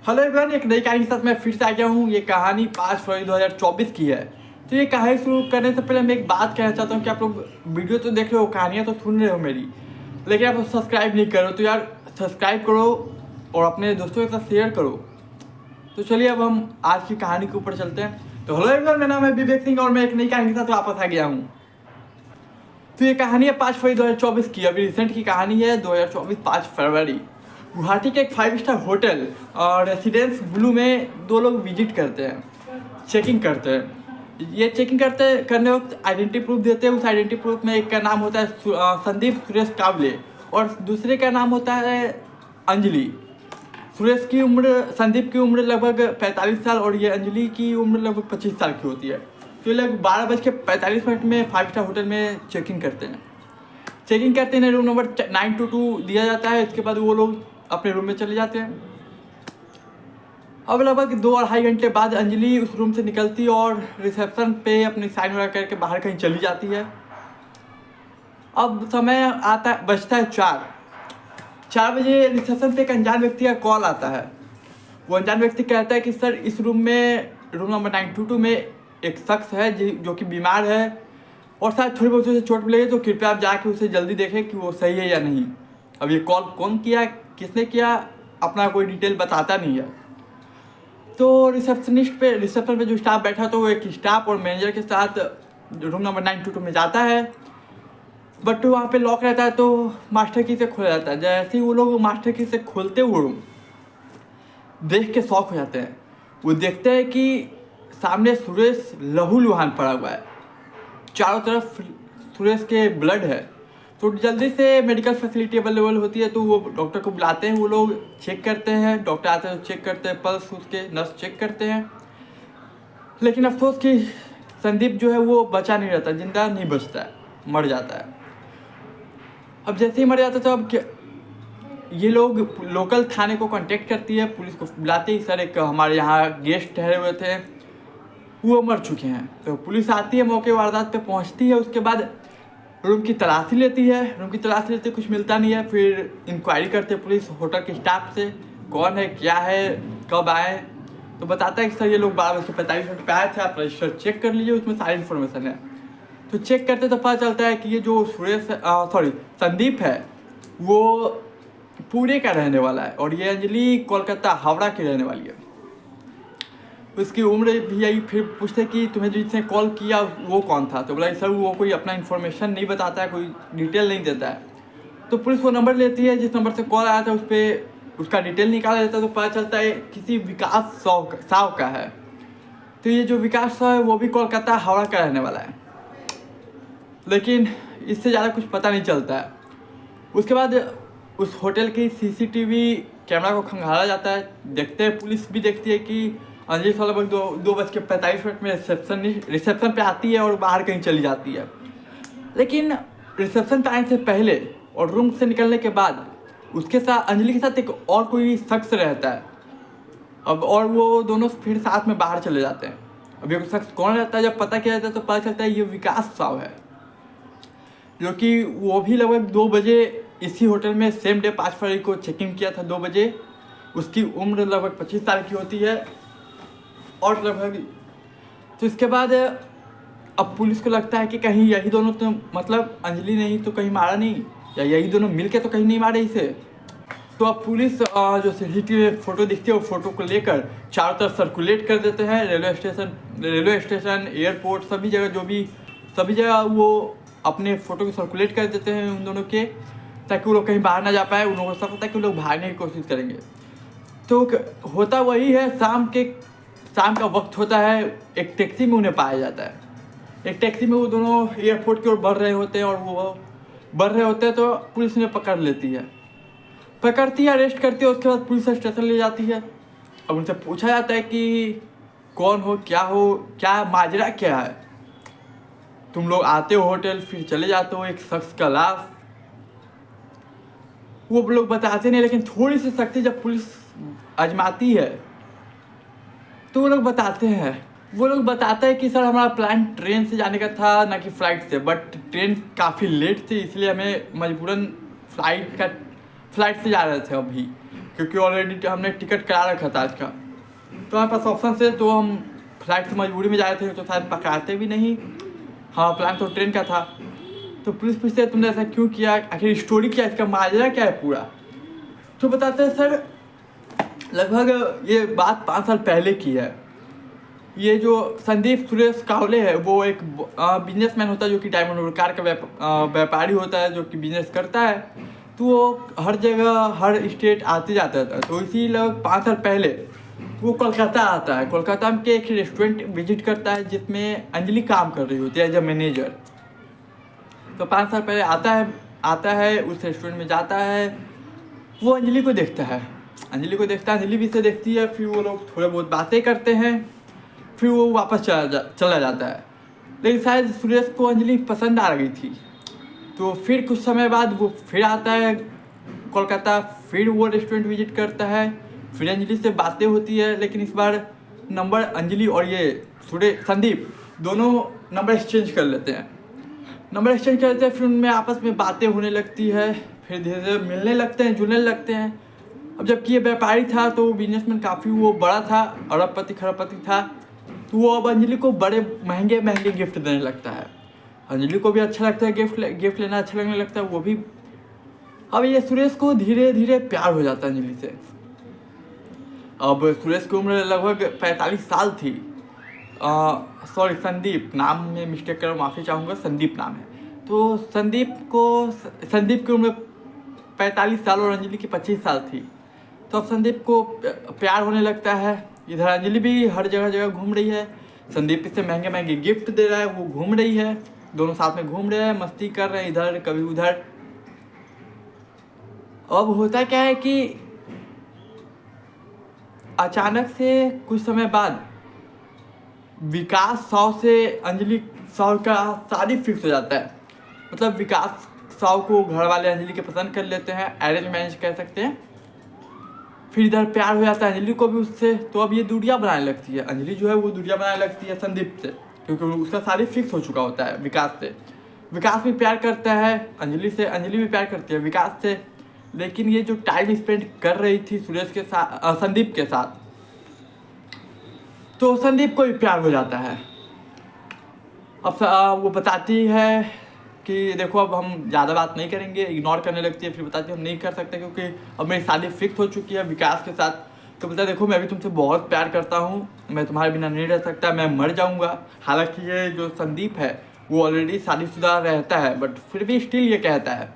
Hello everyone, एक नई कहानी के साथ मैं फिर से आ गया हूँ। ये कहानी 5 फरवरी 2024 की है। तो ये कहानी शुरू करने से पहले मैं एक बात कहना चाहता हूँ कि आप लोग वीडियो तो देख रहे हो, कहानियाँ तो सुन रहे हो मेरी, लेकिन आप लोग सब्सक्राइब नहीं करो। तो यार सब्सक्राइब करो और अपने दोस्तों के साथ शेयर करो। तो चलिए अब हम आज की कहानी के ऊपर चलते हैं। तो हेलो एवरीवन, मेरा नाम है विवेक सिंह और मैं एक नई कहानी के साथ वापस आ गया हूँ। तो ये कहानी है 5 फरवरी 2024 की। अभी रिसेंट की कहानी है 2024 5 फरवरी। गुवाहाटी के एक 5 स्टार होटल और रेसिडेंस ब्लू में दो लोग विजिट करते हैं, चेकिंग करते हैं। ये चेकिंग करने वक्त आइडेंटिटी प्रूफ देते हैं। उस आइडेंटिटी प्रूफ में एक का नाम होता है संदीप सुरेश कावले और दूसरे का नाम होता है अंजलि। संदीप की उम्र लगभग 45 साल और ये अंजलि की उम्र लगभग 25 साल की होती है। तो ये लोग 12:45 में 5 स्टार होटल में चेकिंग करते हैं। चेकिंग करते हैं, रूम नंबर 922 दिया जाता है। इसके बाद वो लोग अपने रूम में चले जाते हैं। अब लगभग 2-2.5 घंटे बाद अंजलि उस रूम से निकलती है और रिसेप्शन पे अपनी साइन वगैरह करके बाहर कहीं चली जाती है। अब समय बजता है 4 बजे। रिसेप्शन पे एक अनजान व्यक्ति का कॉल आता है। वो अनजान व्यक्ति कहता है कि सर, इस रूम नंबर 922 में एक शख्स है जो कि बीमार है और शायद थोड़ी बहुत उसे चोट मिलेगी, तो कृपया आप जाके उसे जल्दी देखें कि वो सही है या नहीं। अब ये कॉल कौन किया, किसने किया, अपना कोई डिटेल बताता नहीं है। तो रिसेप्शन पे जो स्टाफ बैठा, तो वो एक स्टाफ और मैनेजर के साथ रूम नंबर 922 में जाता है। बट वहाँ पे लॉक रहता है, तो मास्टर की से खोला जाता है। जैसे ही वो लोग मास्टर की से खोलते वो रूम देख के शॉक हो जाते हैं। वो देखते हैं कि सामने सुरेश लहूलुहान पड़ा हुआ है, चारों तरफ सुरेश के ब्लड है। तो जल्दी से मेडिकल फैसिलिटी अवेलेबल होती है, तो वो डॉक्टर को बुलाते हैं। वो लोग चेक करते हैं, डॉक्टर आते हैं, चेक करते हैं पल्स, उसके नर्स चेक करते हैं। लेकिन अफसोस कि संदीप जो है वो बचा नहीं रहता, जिंदा नहीं बचता है, मर जाता है। अब जैसे ही मर जाता है तो अब ये लोग लोकल थाने को कांटेक्ट करती है, पुलिस को बुलाते ही, सर एक हमारे यहाँ गेस्ट ठहरे हुए थे, वो मर चुके हैं। तो पुलिस आती है, मौके वारदात पे पहुंचती है। उसके बाद रूम की तलाशी लेती है। कुछ मिलता नहीं है। फिर इंक्वायरी करते हैं पुलिस होटल के स्टाफ से, कौन है, क्या है, कब आए। तो बताता है कि सर ये लोग 12:45 पे आए थे, आप रजिस्टर चेक कर लीजिए, उसमें सारी इन्फॉर्मेशन है। तो चेक करते तो पता चलता है कि ये जो संदीप है वो पुणे का रहने वाला है और ये अंजलि कोलकाता हावड़ा की रहने वाली है। उसकी उम्र भी आई। फिर पूछते कि तुम्हें जिसने कॉल किया वो कौन था, तो बोला सर वो कोई अपना इन्फॉर्मेशन नहीं बताता है, कोई डिटेल नहीं देता है। तो पुलिस वो नंबर लेती है, जिस नंबर से कॉल आया था उस पर उसका डिटेल निकाला जाता है। तो पता चलता है किसी विकास साव का है। तो ये जो विकास साव है वो भी कोलकाता हावड़ा का रहने वाला है, लेकिन इससे ज़्यादा कुछ पता नहीं चलता है। उसके बाद उस होटल की CCTV कैमरा को खंगाला जाता है। देखते हैं, पुलिस भी देखती है कि अंजलि लगभग 2:45 में रिसेप्शन पे आती है और बाहर कहीं चली जाती है। लेकिन रिसेप्शन पे आने से पहले और रूम से निकलने के बाद उसके साथ अंजलि के साथ एक और कोई शख्स रहता है। अब और वो दोनों फिर साथ में बाहर चले जाते हैं। अब ये शख्स कौन रहता है, जब पता किया जाता है तो पता चलता है ये विकास साव है, जो कि वो भी लगभग 2 बजे इसी होटल में सेम डे 5 फरवरी को चेकिंग किया था 2 बजे। उसकी उम्र लगभग 25 साल की होती है और लगभग। तो इसके बाद अब पुलिस को लगता है कि कहीं यही दोनों, तो मतलब अंजलि नहीं तो कहीं मारा नहीं, या यही दोनों मिलके तो कहीं नहीं मारे इसे। तो अब पुलिस जो CCTV फोटो दिखती है वो फोटो को लेकर चारों तरफ सर्कुलेट कर देते हैं। रेलवे स्टेशन, एयरपोर्ट, सभी जगह वो अपने फ़ोटो को सर्कुलेट कर देते हैं उन दोनों के, ताकि वो लोग कहीं बाहर ना जा पाए। उन लोगों को सब पता है कि वो लोग भागने की कोशिश करेंगे। तो होता वही है, शाम का वक्त होता है। एक टैक्सी में उन्हें पाया जाता है। एक टैक्सी में वो दोनों एयरपोर्ट की ओर बढ़ रहे होते हैं और वो बढ़ रहे होते हैं तो पुलिस ने पकड़ती है, अरेस्ट करती है। उसके बाद पुलिस स्टेशन ले जाती है। अब उनसे पूछा जाता है कि कौन हो, क्या माजरा क्या है, तुम लोग आते हो होटल फिर चले जाते हो, एक शख्स का लाश। वो लोग बताते नहीं, लेकिन थोड़ी सी सख्ती जब पुलिस आजमाती है तो वो लोग बताते हैं कि सर हमारा प्लान ट्रेन से जाने का था, ना कि फ़्लाइट से। बट ट्रेन काफ़ी लेट थी, इसलिए हमें मजबूरन फ्लाइट से जा रहे थे अभी, क्योंकि ऑलरेडी हमने टिकट करा रखा था आज का। तो हमारे पास ऑप्शन से तो हम फ्लाइट से मजबूरी में जा रहे थे, तो शायद पकड़ाते भी नहीं। हाँ, प्लान तो ट्रेन का था। तो पुलिस पूछते तुमने ऐसा क्यों किया, आखिर स्टोरी क्या है, इसका माजरा क्या है पूरा। तो बताते हैं सर, लगभग ये बात 5 साल पहले की है। ये जो संदीप सुरेश कावले है, वो एक बिजनेसमैन होता है जो कि डायमंड और कार का व्यापारी होता है, जो कि बिजनेस करता है। तो वो हर जगह हर स्टेट आते जाता था। तो इसी लगभग 5 साल पहले वो कोलकाता आता है। कोलकाता में एक रेस्टोरेंट विजिट करता है जिसमें अंजलि काम कर रही होती है एज अ मैनेजर। तो 5 साल पहले आता है उस रेस्टोरेंट में जाता है। वो अंजलि को देखता है, अंजलि भी से देखती है। फिर वो लोग थोड़े बहुत बातें करते हैं, फिर वो वापस चला जाता है। लेकिन शायद सुरेश को अंजलि पसंद आ गई थी। तो फिर कुछ समय बाद वो फिर आता है कोलकाता, फिर वो रेस्टोरेंट विजिट करता है, फिर अंजलि से बातें होती है। लेकिन इस बार नंबर अंजलि और ये संदीप दोनों नंबर एक्सचेंज कर लेते हैं। फिर उनमें आपस में बातें होने लगती है, फिर धीरे धीरे मिलने लगते हैं, जुलने लगते हैं। अब जबकि ये व्यापारी था तो बिजनेसमैन काफ़ी वो बड़ा था, अरबपति खरबपति था। तो वो अब अंजलि को बड़े महंगे गिफ्ट देने लगता है। अंजलि को भी अच्छा लगता है, गिफ्ट लेना अच्छा लगने लगता है वो भी। अब ये सुरेश को धीरे धीरे प्यार हो जाता है अंजलि से। अब सुरेश की उम्र लगभग 45 साल थी। सॉरी, संदीप नाम में मिस्टेक कर, माफ़ी चाहूँगा, संदीप नाम है। तो संदीप की उम्र 45 साल और अंजलि की 25 साल थी। तो अब संदीप को प्यार होने लगता है। इधर अंजलि भी हर जगह घूम रही है, संदीप इससे महंगे गिफ्ट दे रहा है, वो घूम रही है, दोनों साथ में घूम रहे हैं, मस्ती कर रहे हैं, इधर कभी उधर। अब होता क्या है कि अचानक से कुछ समय बाद विकास साव से अंजलि साव का शादी फिक्स हो जाता है। मतलब विकास साव को घर वाले अंजलि के पसंद कर लेते हैं, अरेंज मैरिज कह सकते हैं। फिर इधर प्यार हो जाता है अंजलि को भी उससे। तो अब ये दूरियां बनाने लगती है, अंजलि जो है वो दूरियां बनाने लगती है संदीप से, क्योंकि उसका शादी फिक्स हो चुका होता है विकास से। विकास भी प्यार करता है अंजलि से, अंजलि भी प्यार करती है विकास से। लेकिन ये जो टाइम स्पेंड कर रही थी सुरेश के साथ, संदीप के साथ, तो संदीप को भी प्यार हो जाता है। अब वो बताती है कि देखो अब हम ज़्यादा बात नहीं करेंगे, इग्नोर करने लगती है। फिर बताती है हम नहीं कर सकते क्योंकि अब मेरी शादी फिक्स हो चुकी है विकास के साथ। तो बोलता है देखो मैं भी तुमसे बहुत प्यार करता हूँ, मैं तुम्हारे बिना नहीं रह सकता, मैं मर जाऊँगा। हालांकि ये जो संदीप है वो ऑलरेडी शादीशुदा रहता है, बट फिर भी स्टिल ये कहता है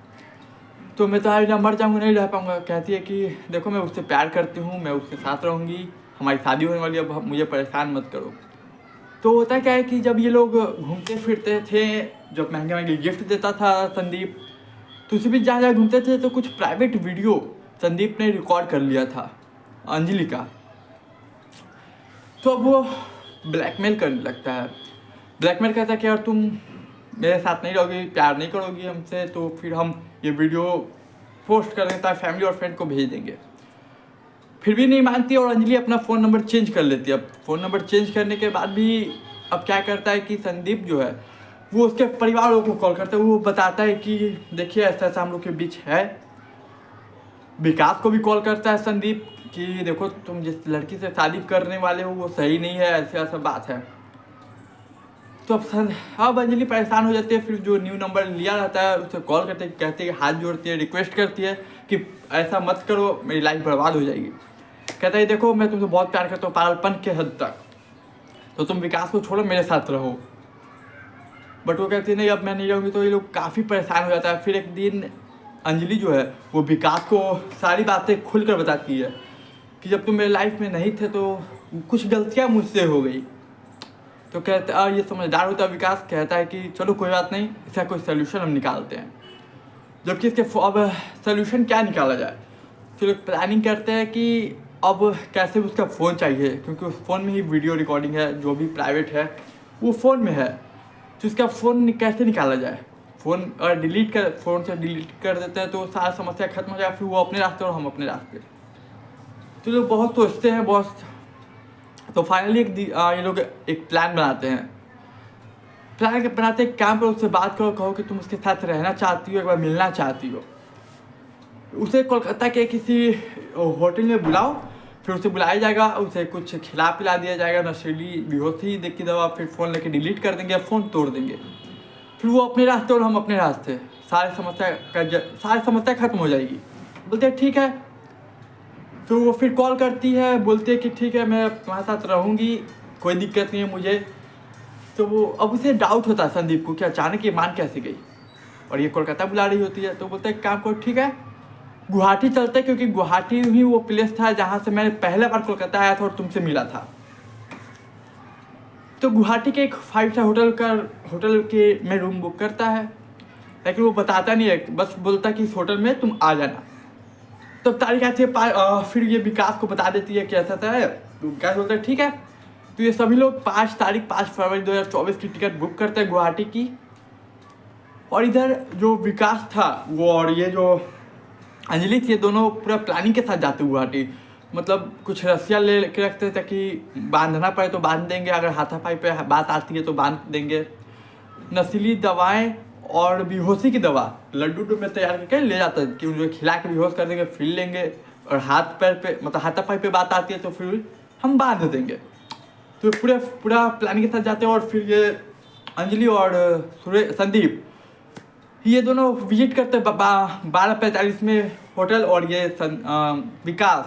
तो मैं तुम्हारे बिना मर जाऊँगा, नहीं रह पाऊँगा। कहती है कि देखो मैं उससे प्यार करती हूँ, मैं उसके साथ रहूँगी, हमारी शादी होने वाली है, अब मुझे परेशान मत करो। तो होता क्या है कि जब ये लोग घूमते फिरते थे, जब महंगे गिफ्ट देता था संदीप, तो उसी भी जहाँ घूमते थे तो कुछ प्राइवेट वीडियो संदीप ने रिकॉर्ड कर लिया था अंजलि का। तो अब वो ब्लैकमेल करने लगता है, ब्लैकमेल कहता है कि यार तुम मेरे साथ नहीं रहोगी, प्यार नहीं करोगी हमसे, तो फिर हम ये वीडियो पोस्ट कर देता है, फैमिली और फ्रेंड को भेज देंगे। फिर भी नहीं मानती और अंजलि अपना फ़ोन नंबर चेंज कर लेती है। अब फ़ोन नंबर चेंज करने के बाद भी अब क्या करता है कि संदीप जो है वो उसके परिवार वालों को कॉल करता है। वो बताता है कि देखिए ऐसा ऐसा हम लोग के बीच है। विकास को भी कॉल करता है संदीप कि देखो तुम जिस लड़की से शादी करने वाले हो वो सही नहीं है, ऐसा बात है। तो अब अंजलि परेशान हो जाती है। फिर जो न्यू नंबर लिया रहता है उससे कॉल करते कहती है, हाथ जोड़ती है, रिक्वेस्ट करती है कि ऐसा मत करो, मेरी लाइफ बर्बाद हो जाएगी। कहता है देखो मैं तुमसे बहुत प्यार करता हूँ पागलपन के हद तक, तो तुम विकास को छोड़ो, मेरे साथ रहो। बट वो कहती है नहीं अब मैं नहीं रहूँगी। तो ये लोग काफ़ी परेशान हो जाता है। फिर एक दिन अंजलि जो है वो विकास को सारी बातें खुलकर बताती है कि जब तुम मेरे लाइफ में नहीं थे तो कुछ गलतियाँ मुझसे हो गई। तो कहता ये समझदार होता है विकास, कहता है कि चलो कोई बात नहीं, इसका कोई सोल्यूशन हम निकालते हैं। जबकि इसके अब सोल्यूशन क्या निकाला जाए, तो लोग प्लानिंग करते हैं कि अब कैसे उसका फ़ोन चाहिए, क्योंकि उस फ़ोन में ही वीडियो रिकॉर्डिंग है, जो भी प्राइवेट है वो फ़ोन में है। तो उसका फ़ोन कैसे निकाला जाए, फ़ोन फ़ोन से डिलीट कर देते हैं तो सारा समस्या खत्म हो जाए, फिर वो अपने रास्ते और हम अपने रास्ते। तो लोग बहुत सोचते हैं बहुत। तो फाइनली ये लोग एक प्लान बनाते हैं। प्लान बनाते काम पर उससे बात करो, कहो कि तुम उसके साथ रहना चाहती हो, एक बार मिलना चाहती हो। उसे कोलकाता के किसी होटल में बुलाओ, फिर उसे बुलाया जाएगा, उसे कुछ खिला पिला दिया जाएगा, नशीली बेहोशी देख की दवा, फिर फ़ोन लेके डिलीट कर देंगे, फ़ोन तोड़ देंगे। फिर वो अपने रास्ते और हम अपने रास्ते, सारी समस्या खत्म हो जाएगी। बोलते हैं ठीक है। तो वो फिर कॉल करती है, बोलते हैं कि ठीक है मैं तुम्हारे साथ रहूँगी, कोई दिक्कत नहीं है मुझे। तो वो अब उसे डाउट होता है संदीप को कि अचानक ये मान कैसे गई, और ये कोलकाता बुला रही होती है। तो बोलते हैं काम करो, ठीक है गुवाहाटी चलते हैं, क्योंकि गुवाहाटी ही वो प्लेस था जहाँ से मैंने पहले बार कोलकाता आया था और तुमसे मिला था। तो गुवाहाटी के एक 5 स्टार होटल के में रूम बुक करता है, लेकिन वो बताता नहीं है, बस बोलता कि इस होटल में तुम आ जाना। तो तारीख आती है, फिर ये विकास को बता देती है कि ऐसा है। तो विकास बोलता है ठीक है। तो ये सभी लोग 5 फरवरी 2024 की टिकट बुक करते हैं गुवाहाटी की। और इधर जो विकास था वो और ये जो अंजलि थी, दोनों पूरा प्लानिंग के साथ जाते गुवाहाटी। मतलब कुछ रस्सियाँ ले के रखते हैं ताकि बांधना पड़े तो बांध देंगे, अगर हाथापाई पे बात आती है तो बांध देंगे। नशीली दवाएं और बेहोशी की दवा लड्डू में तैयार करके ले जाते हैं कि उनको खिला के बेहोश कर देंगे, फिर लेंगे, और हाथ पैर पे मतलब हाथापाई पे बात आती है तो फिर हम बांध देंगे। तो पूरा प्लानिंग के साथ जाते हैं। और फिर ये अंजलि और संदीप ये दोनों विजिट करते हैं 12:45 में होटल, और ये विकास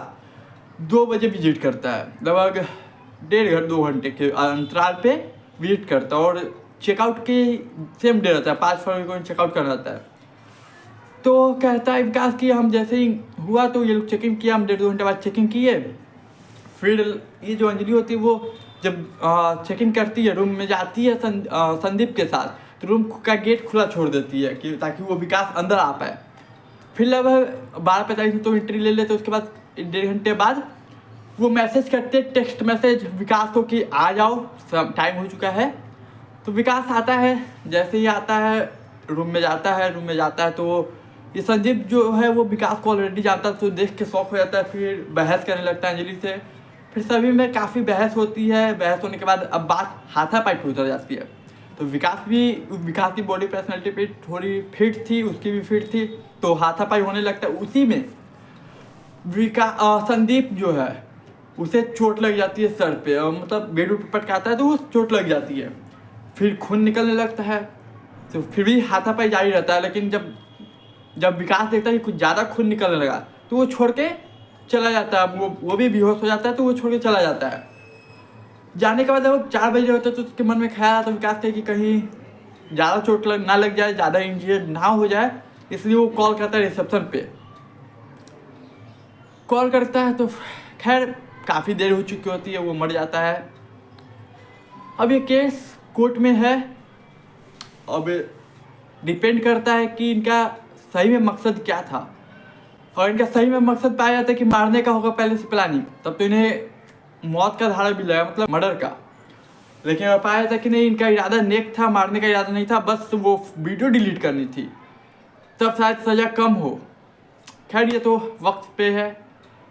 2 बजे विजिट करता है, लगभग 1.5-2 घंटे के अंतराल पे विजिट करता है। और चेकआउट की सेम डे रहता है, 5 फरवरी को चेकआउट करना रहता है। तो कहता है विकास कि हम जैसे ही हुआ तो ये लोग चेकिंग किया, हम 1.5-2 घंटे बाद चेकिंग किए। फिर ये जो अंजलि होती है वो जब चेकिंग करती है, रूम में जाती है संदीप के साथ, तो रूम का गेट खुला छोड़ देती है कि ताकि वो विकास अंदर आ पाए। फिर लगभग 12:45 में तो एंट्री ले लेते, उसके बाद 1.5 घंटे बाद वो मैसेज करते, टेक्स्ट मैसेज विकास को कि आ जाओ, टाइम हो चुका है। तो विकास आता है, जैसे ही आता है रूम में जाता है तो ये संदीप जो है वो विकास को ऑलरेडी जानता है, तो देख के शौक हो जाता है, फिर बहस करने लगता है अंजलि से। फिर सभी में काफ़ी बहस होती है। बहस होने के बाद अब बात हाथापाई पे उतर जाती है। तो विकास की बॉडी पर्सनैलिटी पे थोड़ी फिट थी, उसकी भी फिट थी, तो हाथापाई होने लगता है। उसी में संदीप जो है उसे चोट लग जाती है सर पे, मतलब बेड पे पटकाता है तो वो चोट लग जाती है, फिर खून निकलने लगता है। तो फिर भी हाथापाई जारी रहता है, लेकिन जब विकास देखता है कि कुछ ज़्यादा खून निकलने लगा तो वो छोड़ के चला जाता है। वो भी बेहोश हो जाता है, तो वो छोड़ के चला जाता है। जाने के बाद जब 4 बजे होते तो उसके मन में ख्याल आता, विकास थे कि कहीं ज़्यादा चोट ना लग जाए, ज़्यादा इंजर्ड ना हो जाए, इसलिए वो कॉल करता है रिसेप्शन पे। कॉल करता है तो खैर काफ़ी देर हो चुकी होती है, वो मर जाता है। अब ये केस कोर्ट में है। अब डिपेंड करता है कि इनका सही में मकसद क्या था। और इनका सही में मकसद पाया जाता है कि मारने का होगा पहले से प्लानिंग, तब तो इन्हें मौत का धारा भी लगा, मतलब मर्डर का। लेकिन अब पाया जाता कि नहीं, इनका इरादा नेक था, मारने का इरादा नहीं था, बस वो वीडियो डिलीट करनी थी, तब शायद सज़ा कम हो। खैर ये तो वक्त पे है,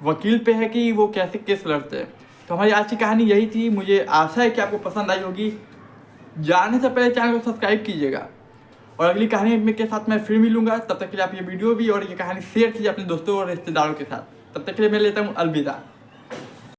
वकील पे है कि वो कैसे केस लड़ते हैं। तो हमारी आज की कहानी यही थी। मुझे आशा है कि आपको पसंद आई होगी। जाने से पहले चैनल को सब्सक्राइब कीजिएगा, और अगली कहानी के साथ मैं फिर मिलूंगा। तब तक के लिए आप ये वीडियो भी और ये कहानी शेयर कीजिए अपने दोस्तों और रिश्तेदारों के साथ। तब तक के लिए मैं लेता हूँ अलविदा।